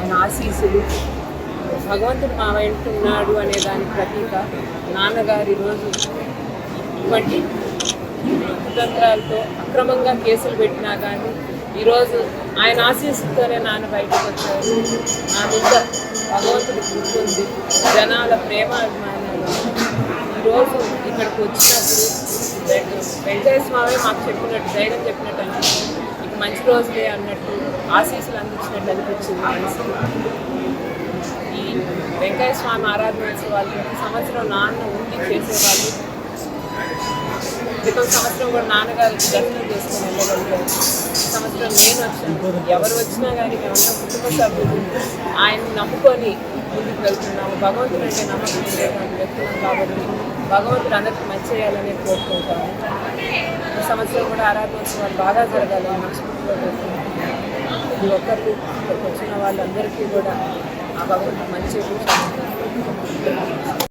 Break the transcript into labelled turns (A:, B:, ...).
A: ఆయన ఆశీస్సులు, భగవంతుడు మా వెంట ఉన్నాడు అనే దానికి ప్రతీక. నాన్నగారు ఈరోజు ఇటువంటి కుతంత్రాలతో అక్రమంగా కేసులు పెట్టినా కానీ ఈరోజు ఆయన ఆశీస్సుతోనే నాన్న బయటకు వచ్చారు. నా మీద భగవంతుడి కృప ఉంది, జనాల ప్రేమ అభిమానాలు. ఈరోజు ఇక్కడికి వచ్చినప్పుడు వెంకటేశ్వర స్వామి మాకు చెప్పినట్టు, ధైర్యం చెప్పినట్టు అనిపించింది. ఇక మంచి రోజులే అన్నట్టు ఆశీస్సులు అందించినట్టు అనిపించింది మనసు. ఈ వెంకటేశ్వర స్వామి ఆరాధనోత్సవాలు ప్రతి సంవత్సరం నాన్న ఉండి చేసేవాళ్ళు. క్రితం సంవత్సరం కూడా నాన్నగారు దర్శనం చేసుకుని వెళ్ళగలిగారు. ఈ సంవత్సరం నేను వచ్చాను. ఎవరు వచ్చినా కానీ మేమంతా కుటుంబ సభ్యులు ఆయన్ని నమ్ముకొని ముందుకు వెళ్తున్నాము. భగవంతుడు అంటే నమ్మకం ఉండేటువంటి వ్యక్తులం కాబట్టి భగవంతుడు అందరికీ మంచి చేయాలని కోరుకుంటాము. ఈ సంవత్సరం కూడా ఆరాధనోత్సవాలు బాగా జరగాలని మనస్ఫూర్తిగా కోరుకుంటున్నాము. ప్రతి ఒక్కరికి ఇక్కడికి వచ్చిన వాళ్ళందరికీ కూడా ఆ భగవంతుడు మంచి